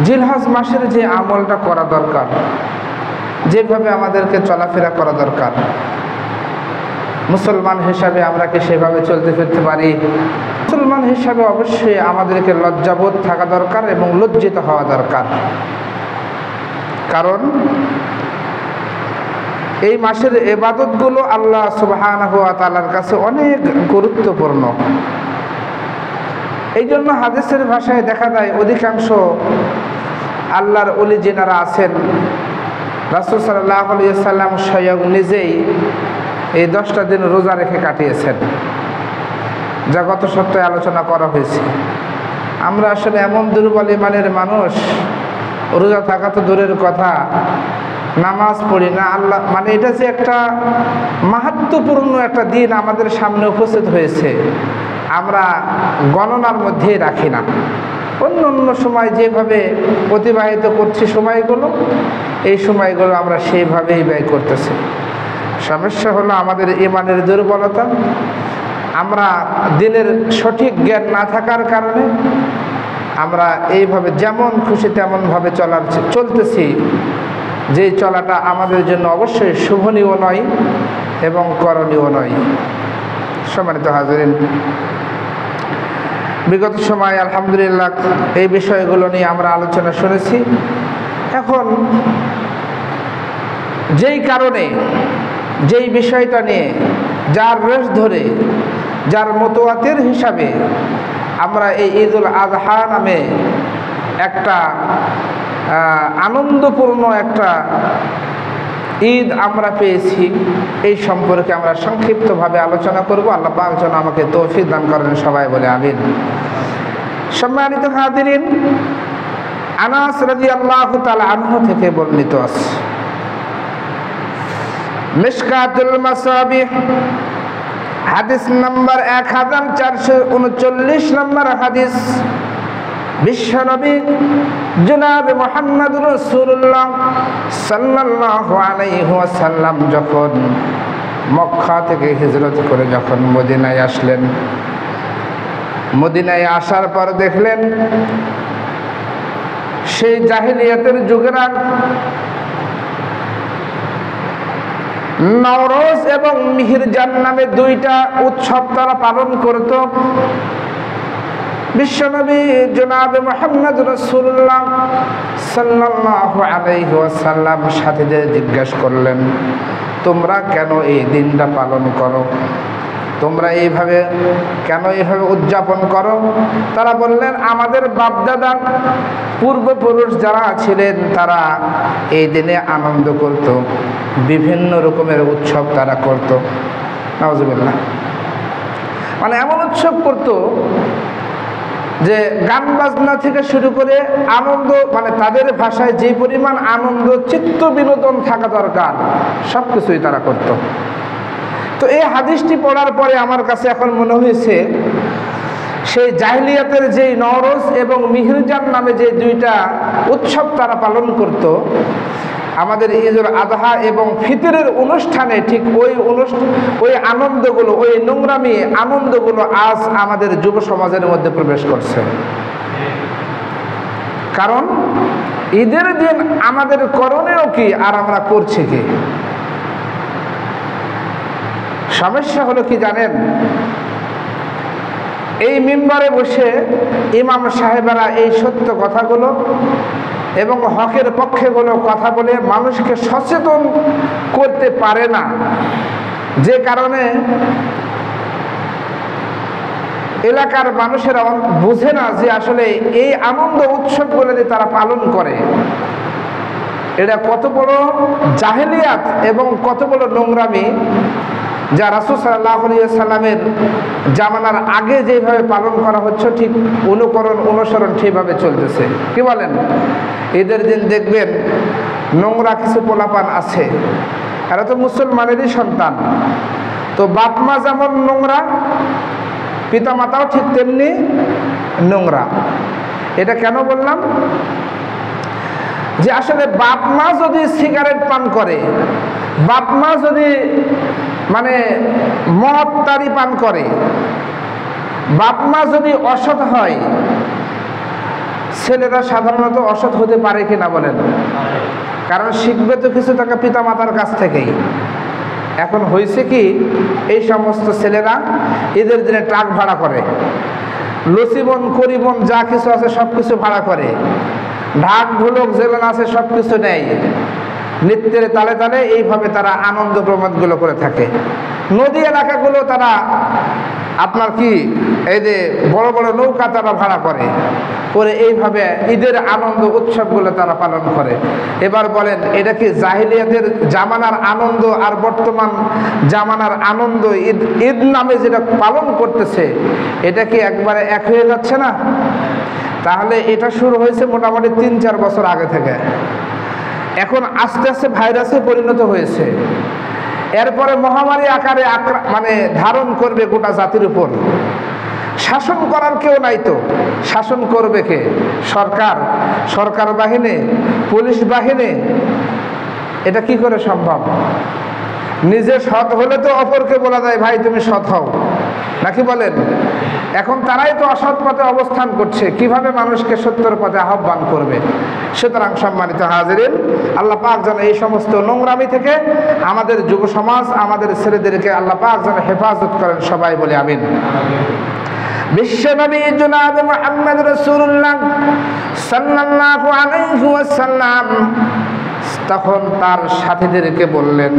জিলহজ মাসের যে আমলটা করা দরকার, যেভাবে আমাদেরকে চলাফেরা করা দরকার, মুসলমান হিসাবে আমরা কি সেভাবে চলতে ফিরতে পারি? মুসলমান হিসাবে অবশ্যই আমাদেরকে লজ্জাবোধ থাকা দরকার এবং লজ্জিত হওয়া দরকার। কারণ এই মাসের ইবাদতগুলো আল্লাহ সুবহানাহু ওয়া তাআলার কাছে অনেক গুরুত্বপূর্ণ। এই জন্য হাদিসের ভাষায় দেখা যায় অধিকাংশ আল্লাহর ওলি যিনারা আছেন, রাসূল সাল্লাল্লাহু আলাইহি ওয়াসাল্লাম স্বয়ং নিজেই এই 10টা দিন রোজা রেখে কাটিয়েছেন, যা গত সপ্তাহে আলোচনা করা হয়েছে। আমরা আসলে এমন দুর্বল ইমানের মানুষ, রোজা থাকা তো দূরের কথা, নামাজ পড়ি না। আল্লাহ মানে এটা যে একটা মাহাত্ম্যপূর্ণ একটা দিন আমাদের সামনে উপস্থিত হয়েছে, আমরা গণনার মধ্যেই রাখি না। অন্য অন্য সময় যেভাবে অতিবাহিত করছি সময়গুলো, এই সময়গুলো আমরা সেইভাবেই ব্যয় করতেছি। সমস্যা হলো আমাদের ইমানের দুর্বলতা। আমরা দিনের সঠিক জ্ঞান না থাকার কারণে আমরা এইভাবে যেমন খুশি তেমনভাবে চলতেছি, যে চলাটা আমাদের জন্য অবশ্যই শুভনীয় নয় এবং করণীয় নয়। সম্মানিত হাজিরিন, বিগত সময় আলহামদুলিল্লাহ এই বিষয়গুলো নিয়ে আমরা আলোচনা শুনেছি। এখন যেই কারণে, যেই বিষয়টা নিয়ে, যার রেশ ধরে, যার মতওয়াতের হিসাবে আমরা এই ঈদুল আযহা নামে একটা আনন্দপূর্ণ একটা ঈদ আমরা পেয়েছি, এই সম্পর্কে আমরা সংক্ষিপ্তভাবে আলোচনা করব। আল্লাহ পাক যেন আমাকে তৌফিক দান করেন, সবাই বলে আমিন। সম্মানিত হাজিরিন, আনাস রাদিয়াল্লাহু তাআলা আনহু থেকে বর্ণিত আছে, মিশকাতুল মাসাবিহ হাদিস নাম্বার 1439 নম্বর হাদিস। বিশ্বনবী জনাব মুহাম্মদুর রাসূলুল্লাহ সাল্লাল্লাহু আলাইহি ওয়াসাল্লাম যখন মক্কা থেকে হিজরত করে যখন মদিনায় আসলেন, মদিনায় আসার পর দেখলেন সেই জাহেলিয়াতের যুগেরা নওরোজ এবং মিহিরজান নামে 2টা উৎসব তারা পালন করত। বিশ্বনবী জনাবে মুহাম্মদ রাসূলুল্লাহ সাল্লাল্লাহু আলাইহি ওয়াসাল্লাম সাথীদের জিজ্ঞাসা করলেন, তোমরা কেন এই দিনটা পালন করো? তোমরা এইভাবে কেন এইভাবে উদযাপন করো? তারা বললেন, আমাদের বাপদাদা পূর্বপুরুষ যারা ছিলেন তারা এই দিনে আনন্দ করত, বিভিন্ন রকমের উৎসব তারা করত। নাউজুবিল্লাহ, মানে এমন উৎসব করত যে গান বাজনা থেকে শুরু করে আনন্দ, মানে তাদের ভাষায় যে পরিমাণ আনন্দ, চিত্ত বিনোদন থাকা দরকার সব কিছুই তারা করত। তো এই হাদিসটি পড়ার পরে আমার কাছে এখন মনে হয়েছে সেই জাহেলিয়াতের যেই নওরোজ এবং মিহিরজান নামে যে 2টা উৎসব তারা পালন করত, আমাদের ঈদুল আযহা এবং ফিতরের অনুষ্ঠানে ঠিক ওই আনন্দগুলো, ওই নোংরামি আনন্দগুলো আজ আমাদের যুব সমাজের মধ্যে প্রবেশ করছে। কারণ ঈদের দিন আমাদের করণীয় কি আর আমরা করছি কি? সমস্যা হলো কি জানেন, এই মিম্বরে বসে ইমাম সাহেবেরা এই সত্য কথাগুলো এবং হকের পক্ষেগুলো কথা বলে মানুষকে সচেতন করতে পারে না, যে কারণে এলাকার মানুষেরা বুঝে না যে আসলে এই আনন্দ উৎসবগুলো যে তারা পালন করে এটা কত বড় জাহেলিয়াত এবং কত বড় নোংরামি, যা রাসূল সাল্লাল্লাহু আলাইহি ওয়াসাল্লামের জামানার আগে যেভাবে পালন করা হচ্ছে ঠিক অনুসরণ ঠিকভাবে চলতেছে। কি বলেন? ঈদের দিন দেখবেন নোংরা কিছু পোলাপান আছে, এরা তো মুসলমানেরই সন্তান, তো বাপ মা যেমন নোংরা, পিতা মাতাও ঠিক তেমনি নোংরা। এটা কেন বললাম? যে আসলে বাপ মা যদি সিগারেট পান করে, বাপ মা যদি মানে মদ তারি পান করে, বাপ মা যদি অসৎ হয়, ছেলেরা সাধারণত অসৎ হতে পারে কিনা বলেন? কারণ শিখবে তো কিছু টাকা পিতা মাতার কাছ থেকেই। এখন হয়েছে কি, এই সমস্ত ছেলেরা ঈদের দিনে ট্রাক ভাড়া করে, লসিবন করিবন যা কিছু আছে সব কিছু ভাড়া করে, ঢাক ঢোলক জেলেন আছে সব কিছু নেয়, নৃত্যের তালে তালে এইভাবে তারা আনন্দ প্রমোদগুলো করে থাকে। নদী এলাকাগুলো তারা আপনার কি এই যে বড় বড় নৌকা তারা ভাড়া করে এইভাবে ঈদের আনন্দ উৎসবগুলো তারা পালন করে। এবার বলেন, এটা কি জাহিলিয়াতের জামানার আনন্দ আর বর্তমান জামানার আনন্দ ঈদ নামে যেটা পালন করতেছে, এটা কি একবারে এক হয়ে যাচ্ছে না? তাহলে এটা শুরু হয়েছে মোটামুটি 3-4 বছর আগে থেকে। এখন আস্তে আস্তে ভাইরাসে পরিণত হয়েছে, এরপরে মহামারী আকারে মানে ধারণ করবে গোটা জাতির উপর। শাসন করার কেউ নাই তো, শাসন করবে কে? সরকার বাহিনী, পুলিশ বাহিনী। এটা কি করে সম্ভব? নিজে সৎ হলে তো অপরকে বলা যায় ভাই তুমি সৎ হও, নাকি বলেন? এখন তারাই তো অসৎ পথে অবস্থান করছে, কিভাবে মানুষকে সত্যের পথে আহ্বান করবে? সুতরাং সম্মানিত হাজিরিন, আল্লাহ পাক যেন এই সমস্ত নোংরামি থেকে আমাদের যুব সমাজ, আমাদের ছেলেদেরকে আল্লাহ পাক যেন হেফাজত করেন, সবাই বলে আমিন। বিশ্বনবী জনাব মুহাম্মদ রাসূলুল্লাহ সাল্লাল্লাহু আলাইহি ওয়াসাল্লাম তখন তার সাথীদেরকে বললেন,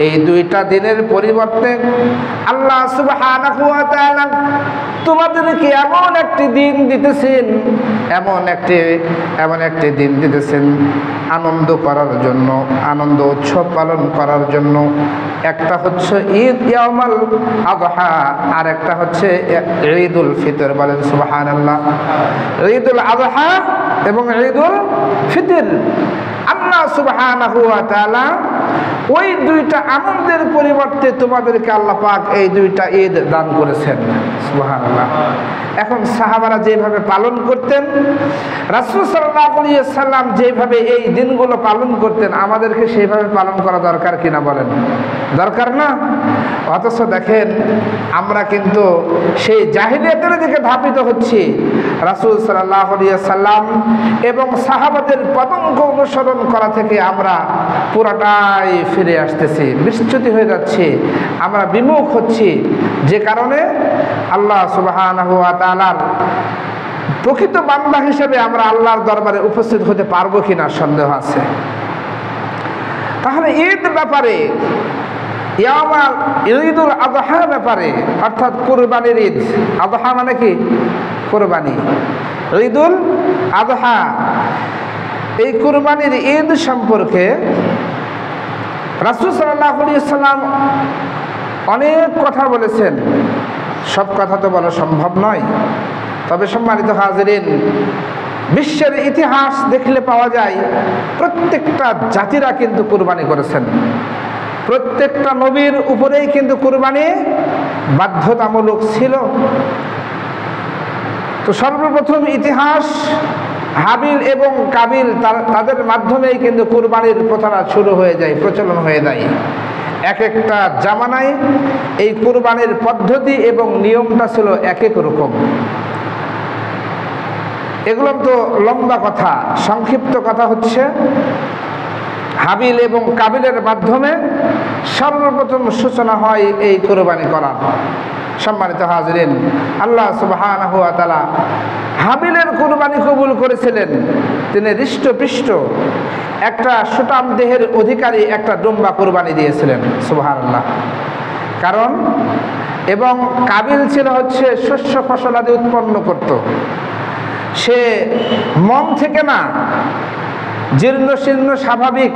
এই 2টা দিনের পরিবর্তে আল্লাহ সুবহানাহু ওয়া তাআলা তোমাদেরকে এমন একটি দিন দিতেছেন, এমন একটি দিন দিতেছেন আনন্দ করার জন্য, আনন্দ উৎসব পালন করার জন্য। একটা হচ্ছে ঈদ ইয়াউমুল আযহা, আর একটা হচ্ছে ঈদুল ফিতর। বলেন সুবহানাল্লাহ। ঈদুল আযহা এবং ঈদুল ফিতর, আল্লাহ সুবহানাহু ওয়া তাআলা ওই 2টা আনন্দের পরিবর্তে তোমাদেরকে আল্লাহ পাক এই 2টা ঈদ দান করেছেন। সুবহানাল্লাহ। এখন সাহাবারা যেভাবে পালন করতেন, রাসূল সাল্লাল্লাহু আলাইহি ওয়াসাল্লাম যেভাবে এই দিনগুলো পালন করতেন, আমাদেরকে সেইভাবে পালন করা দরকার কিনা বলেন? দরকার না? অথচ দেখেন আমরা কিন্তু সেই জাহিলিয়াতের দিকে ধাবিত হচ্ছি। রাসূল সাল্লাল্লাহু আলাইহি ওয়াসাল্লাম এবং সাহাবাদের পদাঙ্ক অনুসরণ করা থেকে আমরা পুরাটাই ফিরে আসতেছি, বিচ্যুতি হয়ে যাচ্ছি, আমরা বিমুখ হচ্ছি, যে কারণে আল্লাহ সুবহানাহু ওয়া তাআলার প্রকৃত বান্দা হিসেবে আমরা আল্লাহর দরবারে উপস্থিত হতে পারবো কিনা সন্দেহ আছে। তাহলে ঈদ ব্যাপারে, ঈদুল আযহা ব্যাপারে, অর্থাৎ কুরবানির ঈদ, আযহা মানে কি? কুরবানি। ঈদুল আযহা, এই কুরবানির ঈদ সম্পর্কে রাসূল সাল্লাল্লাহু আলাইহি ওয়াসাল্লাম অনেক কথা বলেছেন। সব কথা তো বলা সম্ভব নয়, তবে সম্মানিত হাজিরিন, বিশ্বের ইতিহাস দেখলে পাওয়া যায় প্রত্যেকটা জাতিরা কিন্তু কুরবানি করেছেন। প্রত্যেকটা নবীর উপরেই কিন্তু কুরবানি বাধ্যতামূলক ছিল। তো সর্বপ্রথম ইতিহাস হাবিল এবং কাবিল তাদের মাধ্যমেই কিন্তু কুরবানির প্রথাটা শুরু হয়ে যায়, প্রচলন হয়ে যায়। এক একটা জামানায় এই কুরবানির পদ্ধতি এবং নিয়মটা ছিল এক এক রকম। এগুলো তো লম্বা কথা, সংক্ষিপ্ত কথা হচ্ছে হাবিল এবং কাবিলের মাধ্যমে সর্বপ্রথম সূচনা হয় এই কুরবানি করার। সম্মানিত হাজিরিন, আল্লাহ সুবহানাহু ওয়া তাআলা হাবিলের কুরবানি কবুল করেছিলেন। তিনি হৃষ্টপুষ্ট একটা সুঠাম দেহের অধিকারী একটা দুম্বা কুরবানি দিয়েছিলেন। সুবহানাল্লাহ। কারণ এবং কাবিল ছিল হচ্ছে শস্য ফসলাদি উৎপন্ন করত, সে মন থেকে না, জীর্ণ শীর্ণ স্বাভাবিক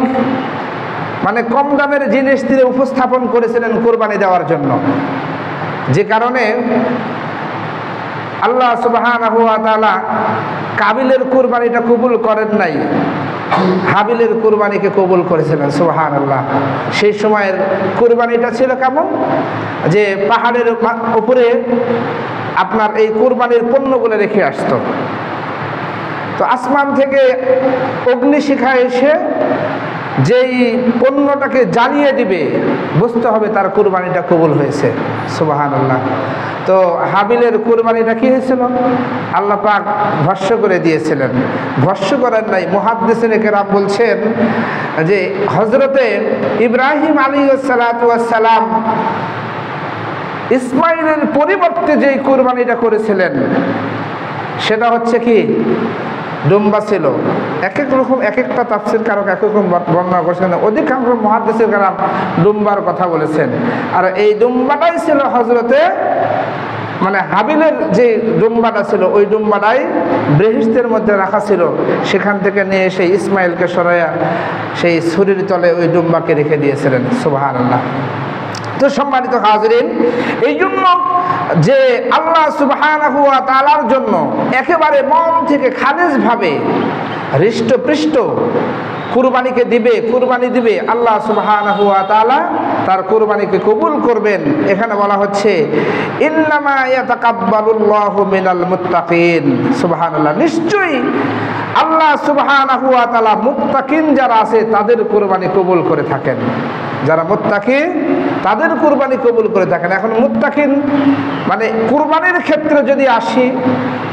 মানে কম দামের জিনিস তিনি উপস্থাপন করেছিলেন কুরবানি দেওয়ার জন্য, যে কারণে আল্লাহ সুবহানাহু ওয়া তাআলা কাবিলের কুরবানিটা কবুল করেন নাই, হাবিলের কুরবানিকে কবুল করেছিলেন। সুবহানাল্লাহ। সেই সময়ের কুরবানিটা ছিল কেমন, যে পাহাড়ের উপরে আপনার এই কুরবানির পণ্যগুলো রেখে আসতো। তো আসমান থেকে অগ্নিশিখা এসে যেই পণ্যটাকে জ্বালিয়ে দিবে, বুঝতে হবে তার কুরবানিটা কবুল হয়েছে। সুবহানাল্লাহ। তো হাবিলের কুরবানিটা কি হয়েছিল? আল্লাহ পাক ভস্য করে দিয়েছিলেন। ভস্য করেন নাই, মুহাদ্দিসিনে কেরাম বলছেন যে হযরতে ইব্রাহিম আলাইহিস সালাতু ওয়াস সালাম ইসমাইলের পরিবর্তে যে কুরবানিটা করেছিলেন সেটা হচ্ছে কি দুম্বা ছিল। এক এক রকম এক একটা তাফসীর কারক এক রকম বর্ণনা করেছেন, অধিকাংশ মুহাদ্দিসের কারাম দুম্বার কথা বলেছেন। আর এই দুম্বাটাই ছিল হযরতে মানে হাবিলের যে দুম্বাটা ছিল ওই দুম্বাটাই বেহেশতের মধ্যে রাখা ছিল, সেখান থেকে নিয়ে এসে ইসমাইলকে সরাইয়া সেই ছুরির তলে ওই দুম্বাকে রেখে দিয়েছিলেন। সুবহানাল্লাহ। তো সম্মানিত হাজরিন, এই জন্য যে আল্লাহ সুবহানাহু ওয়া তাআলার জন্য একেবারে মন থেকে খালিসভাবে হৃষ্টপৃষ্ট কুরবানিকে দিবে, কুরবানি দিবে, আল্লাহ সুবহানাহু ওয়া তাআলা তার কুরবানিকে কবুল করবেন। এখানে বলা হচ্ছে ইন্নামা ইয়াতাকাব্বালুল্লাহু মিনাল মুত্তাকিন। সুবহানাল্লাহ, নিশ্চয়ই আল্লাহ সুবহানাহু ওয়া তাআলা মুত্তাকিন যারা আছে তাদের কুরবানি কবুল করে থাকেন। যারা মুত্তাকি তাদের কুরবানি কবুল করে থাকেন। এখন মুত্তাকিন মানে কুরবানির ক্ষেত্রে যদি আসি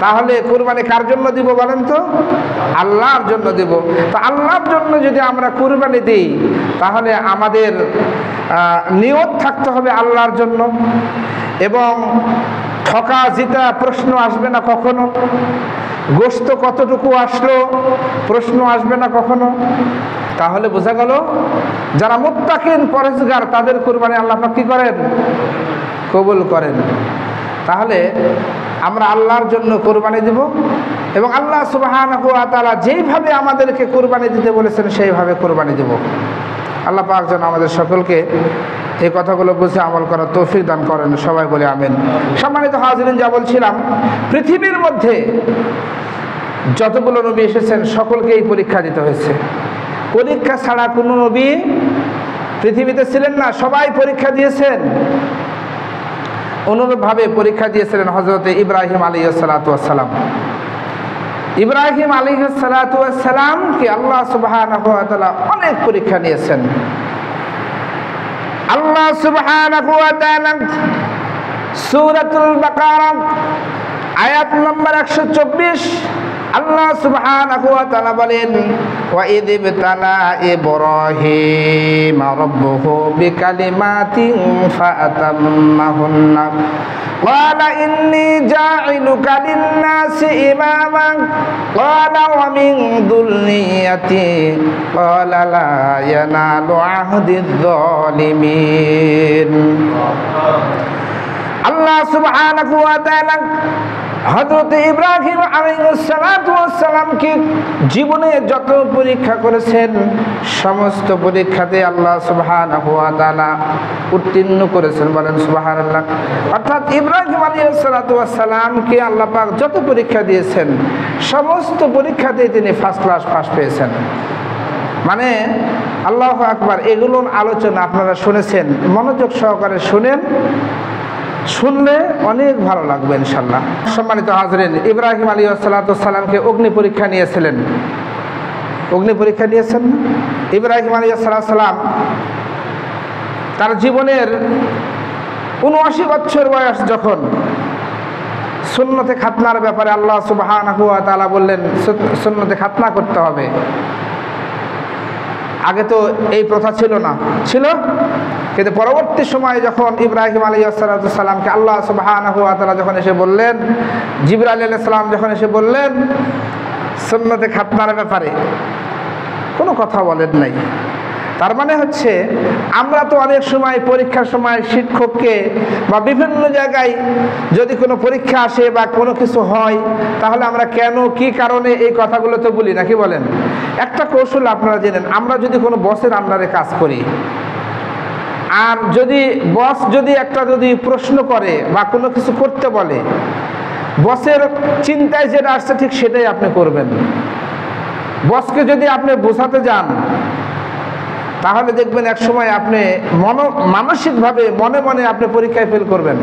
তাহলে কুরবানি কার জন্য দিব বলেন তো? আল্লাহর জন্য দিব। তো আল্লাহর জন্য যদি আমরা কুরবানি দিই তাহলে আমাদের নিয়ত থাকতে হবে আল্লাহর জন্য, এবং ঠকা জিতা প্রশ্ন আসবে না কখনো, গোশত কতটুকু আসলো প্রশ্ন আসবে না কখনো। তাহলে বোঝা গেল যারা মুত্তাকিন পরহেজগার তাদের কুরবানি আল্লাহ পাক কি করেন? কবুল করেন। তাহলে আমরা আল্লাহর জন্য কুরবানি দিব এবং আল্লাহ সুবহানাহু ওয়া তাআলা যেইভাবে আমাদেরকে কুরবানি দিতে বলেছেন সেইভাবে কুরবানি দেব। আল্লাহ পাক যেন আমাদের সকলকে এই কথাগুলো বুঝে আমল করার তৌফিক দান করেন। সবাই বলে আমিন। সম্মানিত হাজিরিন, যা বলছিলাম, পৃথিবীর মধ্যে যতগুলো নবী এসেছেন সকলকেই পরীক্ষা দিতে হয়েছে। পরীক্ষা ছাড়া কোনো নবী পৃথিবীতে ছিলেন না, সবাই পরীক্ষা দিয়েছেন। অনুরূপভাবে পরীক্ষা দিয়েছিলেন হযরতে ইব্রাহিম আলাইহিস সালাতু ওয়াস সালাম। ইব্রাহিম আলাইহিস সালাতু ওয়াস সালামকে আল্লাহ সুবহানাহু ওয়া তাআলা অনেক পরীক্ষা নিয়েছেন। আল্লাহ সুবহানাহু ওয়া তাআলা সূরাতুল বাকারা আয়াত নম্বর 124 আল্লাহ সুবহানাহু ওয়া তাআলা বলেন, ওয়া ইয ইবতালা ইব্রাহিম রাব্বুহু বিকালিমাতিন ফাআতাম্মাহুন্না ক্বালা ইন্নী জা'iলুকা লিন-নাসি ইমামান ক্বালা ওয়া মিন যুররিয়্যাতি ক্বালা লা ইয়ানালু আহদিয-যালিমিন। আল্লাহ সুবহানাহু ওয়া তাআলা হযরত ইব্রাহিম আলাইহিস সালাতু ওয়াস সালামকে জীবনে যত পরীক্ষা করেছেন সমস্ত পরীক্ষাতে আল্লাহ সুবহানাহু ওয়া তাআলা উত্তীর্ণ করেছেন। বলেন সুবহানাল্লাহ। অর্থাৎ ইব্রাহিম আলাইহিস সালাতু ওয়াস সালামকে আল্লাহ পাক যত পরীক্ষা দিয়েছেন সমস্ত পরীক্ষাতেই তিনি ফার্স্ট ক্লাস পাস পেয়েছেন। মানে আল্লাহু আকবার। এগুলোর আলোচনা আপনারা শুনেছেন, মনোযোগ সহকারে শুনেন, শুনলে অনেক ভালো লাগবে ইনশাআল্লাহ। সম্মানিত হাজরিন, ইব্রাহিম আলাইহিস সালাতু ওয়াস সালামকে অগ্নি পরীক্ষা নিয়েছিলেন। অগ্নি পরীক্ষা নিয়েছেন ইব্রাহিম আলাইহিস সালাতু ওয়াস সালাম তার জীবনের ৭৯ বছর বয়স যখন সুন্নতে খাতনার ব্যাপারে আল্লাহ সুবহানাহু ওয়া তাআলা বললেন সুন্নতে খাতনা করতে হবে। আগে তো এই প্রথা ছিল না, ছিল, কিন্তু পরবর্তী সময়ে যখন ইব্রাহিম আলাইহিস সালাতু ওয়াস সালামকে আল্লাহ সুবহানাহু ওয়া তাআলা যখন এসে বললেন, জিবরাইল আলাইহিস সালাম যখন এসে বললেন সুন্নতে খাতনার ব্যাপারে, কোনো কথা বলেন নাই। তার মানে হচ্ছে আমরা তো অনেক সময় পরীক্ষার সময় শিক্ষককে বা বিভিন্ন জায়গায় যদি কোনো পরীক্ষা আসে বা কোনো কিছু হয় তাহলে আমরা কেন কি কারণে এই কথাগুলো তো বলি নাকি বলেন। একটা কৌশল আপনারা জেনেন, আমরা যদি কোনো বসের আন্ডারে কাজ করি আর যদি বস যদি প্রশ্ন করে বা কোনো কিছু করতে বলে, বসের চিন্তায় যেটা আসছে ঠিক সেটাই আপনি করবেন। বসকে যদি আপনি বোঝাতে যান তাহলে দেখবেন এক সময় আপনি মানসিকভাবে মনে মনে আপনি পরীক্ষায় ফেল করবেন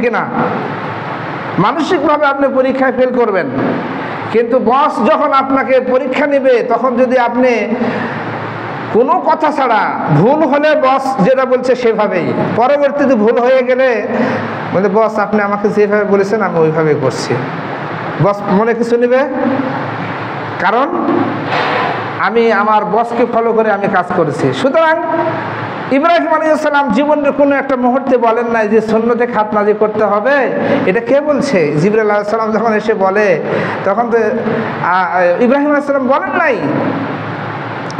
কি না? মানসিকভাবে আপনি পরীক্ষায় ফেল করবেন। কিন্তু বস যখন আপনাকে পরীক্ষা নেবে তখন যদি আপনি কোনো কথা ছাড়া ভুল হলে বস যেটা বলছে সেভাবেই, পরবর্তীতে ভুল হয়ে গেলে বলে বস আপনি আমাকে যেভাবে বলেছেন আমি ওইভাবে করছি, বস মনে কিছু নেবে, কারণ আমি আমার বসকে ফলো করে আমি কাজ করেছি। সুতরাং ইব্রাহিম আলাইহিস সালাম জীবনের কোনো একটা মুহূর্তে বলেন নাই যে সুন্নতে খাতনা যে করতে হবে। এটা কে বলছে? জিবরাইল আলাইহিস সালাম যখন এসে বলে তখন তো ইব্রাহিম আলাইহিস সালাম বলেন নাই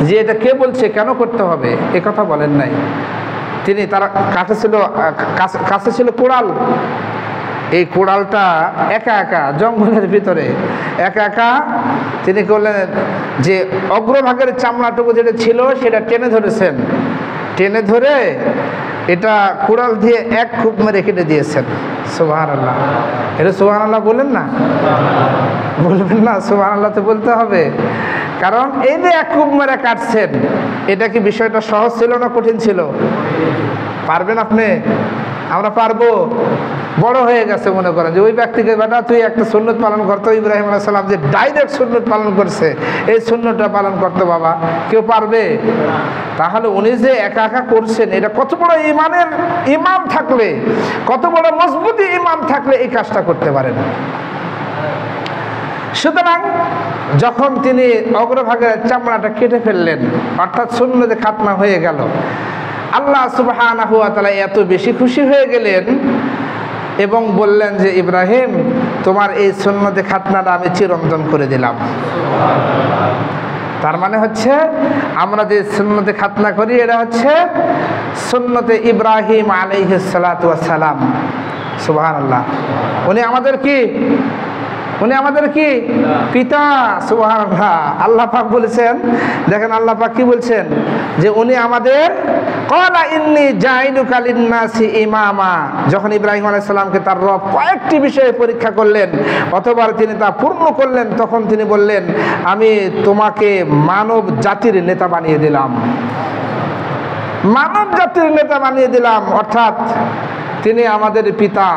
যে এটা কে বলছে, কেন করতে হবে, এ কথা বলেন নাই। তিনি তার কাছে ছিল কোড়াল, এই কোড়ালটা একা একা জঙ্গলের ভিতরে একা একা তিনি করলেন যে অগ্রভাগের চামড়াটুকু যেটা ছিল সেটা টেনে ধরেছেন, টেনে ধরে এটা কোড়াল দিয়ে এক খুব মেরে কেটে দিয়েছেন। সুবহানাল্লাহ, এটা সুবহানাল্লাহ বলেন না, বলবেন না? সুবহানাল্লাহ তো বলতে হবে, কারণ এই যে এক খুব মেরে কাটছেন, এটা কি বিষয়টা সহজ ছিল না কঠিন ছিল? পারবেন আপনি? আমরা পারবো? বড় হয়ে গেছে মনে করেন যে ওই ব্যক্তিকে বেটা তুই একটা সুন্নত পালন করতো, ইব্রাহিম আলাইহিস সালাম যে ডাইরেক্ট সুন্নত পালন করছে এই সুন্নতটা পালন করতে বাবা কেউ পারবে? তাহলে উনি যে একা একা করছেন, এটা কত বড় ইমানের ইমাম থাকলে, কত বড় মজবুতি ইমাম থাকলে এই কাজটা করতে পারেন। সুতরাং যখন তিনি অগ্রভাগের চামড়াটা কেটে ফেললেন, অর্থাৎ সুন্নতে খাতনা হয়ে গেল, আল্লাহ সুবহানাহু ওয়া তাআলা এত বেশি খুশি হয়ে গেলেন এবং বললেন যে ইব্রাহিম তোমার এই সুন্নতে খাতনাটা আমি চিরন্তন করে দিলাম। তার মানে হচ্ছে আমরা যে সুন্নতে খাতনা করি এটা হচ্ছে সুন্নতে ইব্রাহিম আলাইহিস সালাতু ওয়াস সালাম। সুবহানাল্লাহ, উনি আমাদের কি? উনি আমাদের কি? পিতা। সুবহানাল্লাহ, আল্লাহ পাক বলেছেন, দেখেন আল্লাহ পাক কি বলছেন যে উনি আমাদের ক্বালা ইন্নী জাইলুকা লিন-নাসি ইমামা। যখন ইব্রাহিম আলাইহিস সালামকে তার রব কয়েকটি বিষয়ে পরীক্ষা করলেন অথবা তিনি তা পূর্ণ করলেন, তখন তিনি বললেন আমি তোমাকে মানব জাতির নেতা বানিয়ে দিলাম, মানব জাতির নেতা বানিয়ে দিলাম। অর্থাৎ তিনি আমাদের পিতা।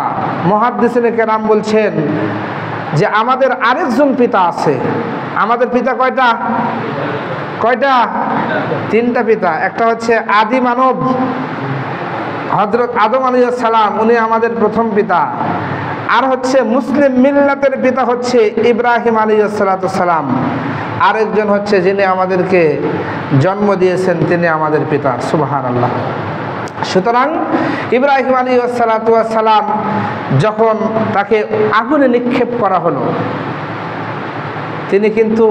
মুহাদ্দিসিনে কেরাম বলছেন যে আমাদের আরেকজন পিতা আছে। আমাদের পিতা কয়টা? কয়টা? তিনটা পিতা। একটা হচ্ছে আদি মানব হযরত আদম আলাইহিস সালাম, উনি আমাদের প্রথম পিতা। আর হচ্ছে মুসলিম মিল্লাতের পিতা হচ্ছে ইব্রাহিম আলাইহিস সালাম। আরেকজন হচ্ছে যিনি আমাদেরকে জন্ম দিয়েছেন তিনি আমাদের পিতা। সুবহানাল্লাহ। সুতরাং ইব্রাহিম আলাইহিস সালাম যখন তাকে আগুনে নিক্ষেপ করা হলো, তিনি কিন্তু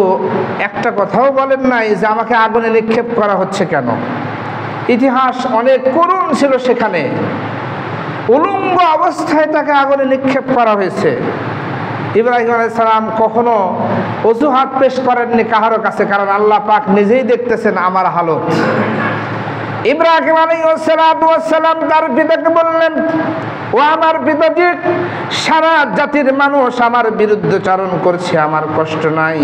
একটা কথাও বলেন নাই যে আমাকে আগুনে নিক্ষেপ করা হচ্ছে কেন। ইতিহাস অনেক করুণ ছিল, সেখানে উলঙ্গ অবস্থায় তাকে আগুনে নিক্ষেপ করা হয়েছে। ইব্রাহিম আলাইহিস সালাম কখনো অজুহাত পেশ করেননি কাহারো কাছে, কারণ আল্লাহ পাক নিজেই দেখতেছেন আমার হালত। ইব্রাহিম আলাইহিস সালাম তার পিতাকে বললেন, ও আমার পিতাজি, সারা জাতির মানুষ আমার বিরুদ্ধচারণ করছে, আমার কষ্ট নাই,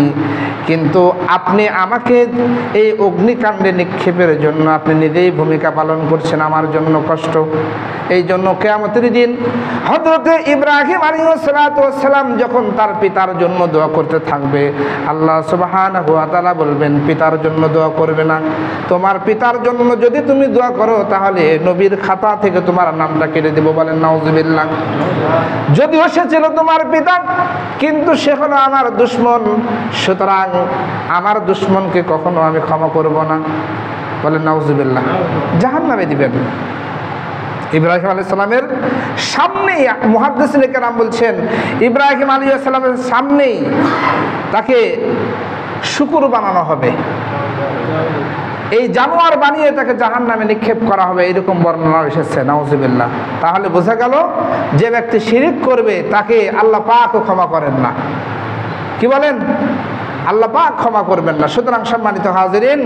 কিন্তু আপনি আমাকে এই অগ্নিকাণ্ডে নিক্ষেপের জন্য আপনি নিজেই ভূমিকা পালন করছেন, আমার জন্য কষ্ট। এই জন্য কিয়ামতের দিন হযরতে ইব্রাহিম আলাইহিস সালাম যখন তার পিতার জন্য দোয়া করতে থাকবে, আল্লাহ সুবহানাহু ওয়া তাআলা বলবেন পিতার জন্য দোয়া করবে না। তোমার পিতার জন্য যদি তুমি দোয়া করো তাহলে নবীর খাতা থেকে তোমার নামটা কেটে দেব। বলেন নাউজুবিল্লাহ। যদিও সে ছিল তোমার পিতা, কিন্তু সে হলো আমার দুশমন, সুতরাং আমার দুশমনকে কখনো আমি ক্ষমা করব না। বলেন নাউজুবিল্লাহ। জাহান্নামে দিবেন। ইব্রাহিম আলাইহিস সালামের সামনেই মুহাদ্দিসিনে কেরাম বলছেন ইব্রাহিম আলাইহিস সালামের সামনেই তাকে শুকর বানানো হবে, এই জানোয়ার বানিয়ে তাকে জাহান্নামে নিক্ষেপ করা হবে, এরকম বর্ণনা এসেছে। নাউজুবিল্লাহ। তাহলে বোঝা গেল যে ব্যক্তি শিরিক করবে তাকে আল্লাহ পাকও ক্ষমা করেন না। কি বলেন? আল্লাহ পাক ক্ষমা করবেন না। সুতরাং সম্মানিত হাজিরিন,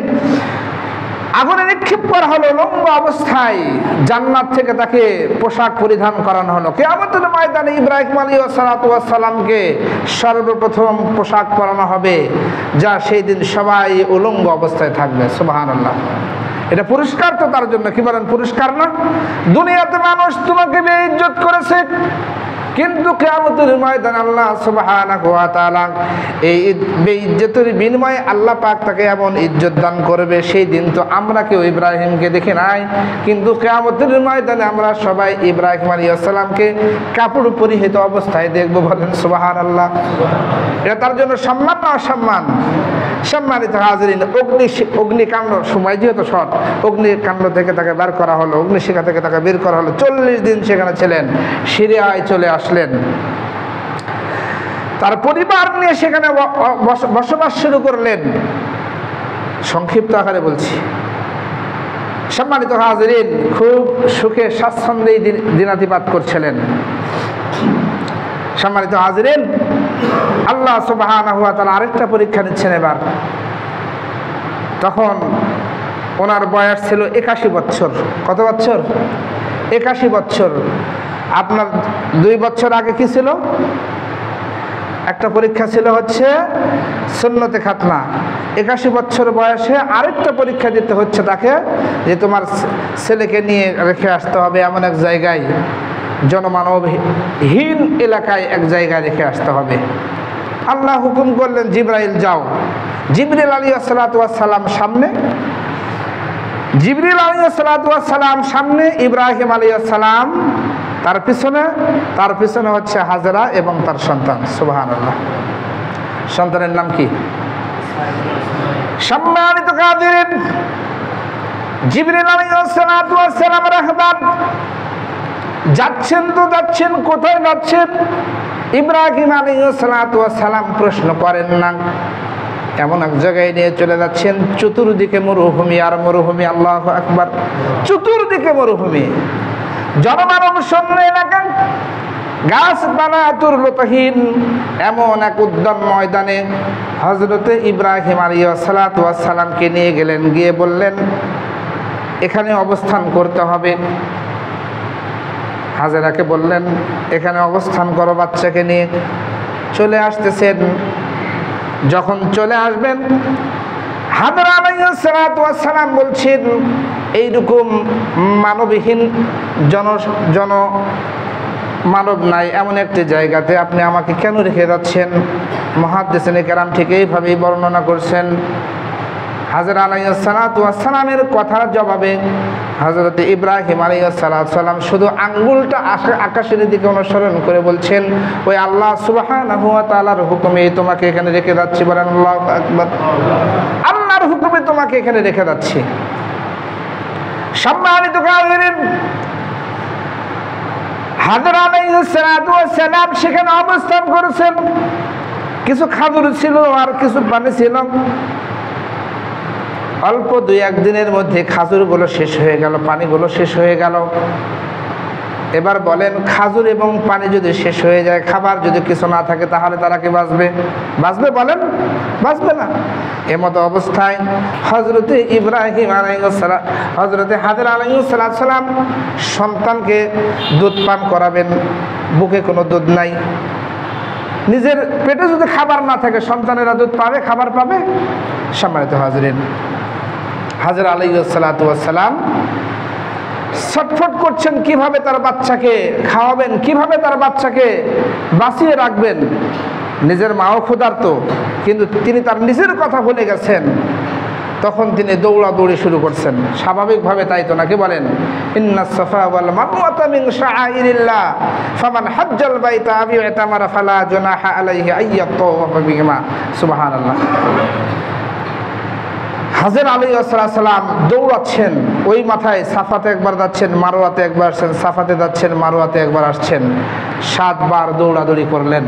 আগুনে নিক্ষেপ করা হলো লম্বা অবস্থায়, জান্নাত থেকে তাকে পোশাক পরিধান করানো হলো। কিয়ামতের ময়দানে ইব্রাহিম আলাইহিস সালামকে সর্বপ্রথম পোশাক পরানো হবে, যা সেই দিন সবাই উলঙ্গ অবস্থায় থাকবে। সুবহানাল্লাহ। এটা পুরস্কার তো তার জন্য। কি বলেন? পুরস্কার না? দুনিয়াতে মানুষ তোমাকে বেইজ্জত করেছে, কিন্তু কিয়ামতের ময়দানে আল্লাহ সুবহানাহু ওয়া তাআলা এই বেইজ্জতের বিনিময়ে আল্লাহ পাক তাকে এমন ইজ্জত দান করবে, সেই দিন তো আমরা কেউ ইব্রাহিমকে দেখি নাই, কিন্তু কিয়ামতের ময়দানে আমরা সবাই ইব্রাহিম আলাইহিস সালামকে কাপড় পরিহিত অবস্থায় দেখব। বলেন সুবহানাল্লাহ। এটা তার জন্য সম্মান না অসম্মান? সম্মানিত হাজিরিন, অগ্নিকাণ্ড সময় যেহেতু শর্ট, অগ্নিকাণ্ড থেকে তাকে বের করা হলো, অগ্নিশিখা থেকে তাকে বের করা হলো। 40 দিন সেখানে ছিলেন, সিরিয়ায় চলে আসলেন, তার পরিবার নিয়ে সেখানে বসবাস শুরু করলেন। সংক্ষিপ্ত আকারে বলছি। সম্মানিত হাজিরিন, খুব সুখে স্বাচ্ছন্দ্যেই দিনাতিপাত করছিলেন। সম্মানিত হাজিরিন, আল্লাহ সুবহানাহু ওয়া তাআলা আরেকটা পরীক্ষা নিচ্ছেন এবার। তখন ওনার বয়স ছিল 81 বছর। কত বছর? 81 বছর। আপনার 2 বছর আগে কি ছিল? একটা পরীক্ষা ছিল হচ্ছে সুন্নতে খাতনা। 81 বছর বয়সে আরেকটা পরীক্ষা দিতে হচ্ছে তাকে, যে তোমার ছেলেকে নিয়ে রেখে আসতে হবে এমন এক জায়গায়, জনমানবহীন এলাকায় এক জায়গায় রেখে আসতে হবে। আল্লাহ হুকুম করলেন, জিবরাইল যাও। জিবরিল আলাইহিস সালাতু ওয়াস সালাম সামনে, জিবরিল আলাইহিস সালাতু ওয়াস সালাম সামনে, ইব্রাহিম আলাইহিস সালাম তার পিছনে হচ্ছে হাজেরা এবং তার সন্তান। সুবহানাল্লাহ। সন্তানের নাম কি? সম্মানিত হাজিরিন, জিবরিল আলাইহিস সালাতু ওয়াস সালাম রাহমান যাচ্ছেন তো যাচ্ছেন, কোথায় যাচ্ছেন? ইব্রাহিম আলাইহিস সালাতু ওয়াস সালাম প্রশ্ন করেন না, এমন এক জায়গায় নিয়ে চলে যাচ্ছেন, চতুর্দিকে মরুভূমি আর মরুভূমি। আল্লাহু আকবার। চতুর্দিকে মরুভূমি, জনমানব শূন্য এলাকা, গাছপালা তুরলতাহীন এমন এক উদ্যান ময়দানে হযরতে ইব্রাহিম আলাইহিস সালাতু ওয়াস সালামকে নিয়ে গেলেন। গিয়ে বললেন, এখানে অবস্থান করতে হবে। হাজেরাকে বললেন, এখানে অবস্থান করো বাচ্চাকে নিয়ে। চলে আসতেছেন। যখন চলে আসবেন, হাজেরা আলাইহিস সালাতু ওয়াস সালাম বলছেন, এইরকম মানবহীন মানব নাই এমন একটি জায়গাতে আপনি আমাকে কেন রেখে যাচ্ছেন? মুহাদ্দিসিনে কেরাম ঠিক এইভাবেই বর্ণনা করছেন। হাজেরা আলাইহিস সালাতু ওয়াস সালামের কথার জবাবে হযরত ইব্রাহিম আলাইহিস সালাতু ওয়াস সালাম শুধু আঙ্গুলটা আকাশের দিকে অনুসরণ করে বলছেন, ওই আল্লাহ সুবহানাহু ওয়া তাআলার হুকুমে তোমাকে এখানে রেখে যাচ্ছি। বলেন আল্লাহু আকবার। আল্লাহর হুকুমে তোমাকে এখানে রেখে যাচ্ছি। সম্মানিত হাজিরিন, হাজেরা আলাইহিস সালাতু ওয়াস সালাম সেখানে অবস্থান করেছেন। কিছু খাজুর ছিল আর কিছু পানি ছিল। অল্প 2-1 দিনের মধ্যে খাজুরগুলো শেষ হয়ে গেল, পানিগুলো শেষ হয়ে গেল। এবার বলেন, খাজুর এবং পানি যদি শেষ হয়ে যায়, খাবার যদি কিছু না থাকে, তাহলে তারা কি বাঁচবে? বাঁচবে? বলেন, বাঁচবে না। এমতো অবস্থায় হযরতে ইব্রাহিম আলাইহিস সালাম, হযরতে হাজেরা আলাইহিস সালাম সন্তানকে দুধ পান করাবেন। বুকে কোনো দুধ নাই, নিজের পেটে যদি খাবার না থাকে, সন্তানেরা দুধ পাবে, খাবার পাবে? সম্মানিত হাজিরিন, হাজেরা আলাইহিস সালাতু ওয়াস সালাম ছটফট করছেন কিভাবে তার বাচ্চাকে খাওয়াবেন, কিভাবে তার বাচ্চাকে বাঁচিয়ে রাখবেন। নিজের মাও ক্ষুধার্ত, কিন্তু তিনি তার নিজের কথা ভুলে গেছেন। তখন তিনি দৌড়াদৌড়ি শুরু করছেন, স্বাভাবিকভাবে, তাই তো নাকি? বলেন, ইন্নাস সাফা ওয়াল মারওয়াতা মিন শাআইরিল্লাহ ফামান হাজ্জাল বাইতা আও ইতামারা ফালা জুনাহা আলাইহি আইয়াতাওয়াফা বিহিমা। সুবহানাল্লাহ। হাজেরা আলাইহিস সালাম দৌড়াচ্ছেন, ওই মাথায় সাফাতে একবার যাচ্ছেন, মারওয়াতে একবার আসছেন, সাফাতে যাচ্ছেন, মারওয়াতে একবার আসছেন। 7 বার দৌড়াদৌড়ি করলেন।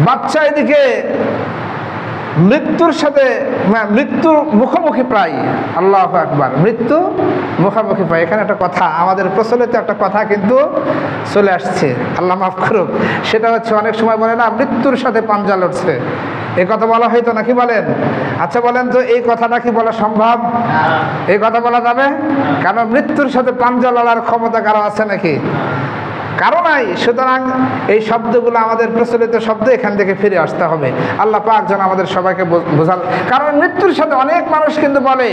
বাচ্চা এদিকে মৃত্যুর সাথে, মৃত্যুর মুখোমুখি প্রায়। আল্লাহু আকবার। মৃত্যু মুখোমুখি প্রায়। এখানে একটা কথা, আমাদের প্রচলিত একটা কথা কিন্তু চলে আসছে, আল্লাহ মাফ করুক। সেটা হচ্ছে, অনেক সময় বলে না, মৃত্যুর সাথে পাঞ্জা লড়ছে। এই কথা বলা হয়তো নাকি? বলেন। আচ্ছা বলেন তো, এই কথাটা কি বলা সম্ভব? এই কথা বলা যাবে? কারণ মৃত্যুর সাথে পাঞ্জা লড়ার ক্ষমতা কারো আছে নাকি? কারো নাই। সুতরাং এই শব্দগুলো আমাদের প্রচলিত শব্দ, এখান থেকে ফিরে আসতে হবে। আল্লাহ পাক যেন আমাদের সবাইকে বোঝাল। কারণ মৃত্যুর সাথে অনেক মানুষ কিন্তু বলে